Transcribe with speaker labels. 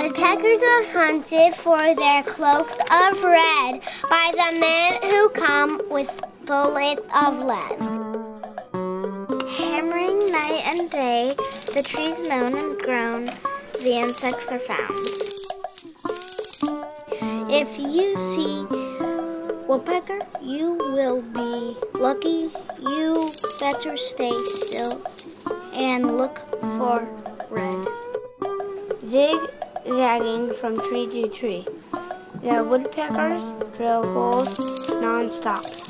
Speaker 1: Woodpeckers are hunted for their cloaks of red by the men who come with bullets of lead.
Speaker 2: Hammering night and day, the trees moan and groan, the insects are found. If you see woodpecker, you will be lucky. You better stay still and look for red. Zigzagging from tree to tree, the woodpeckers drill holes non-stop.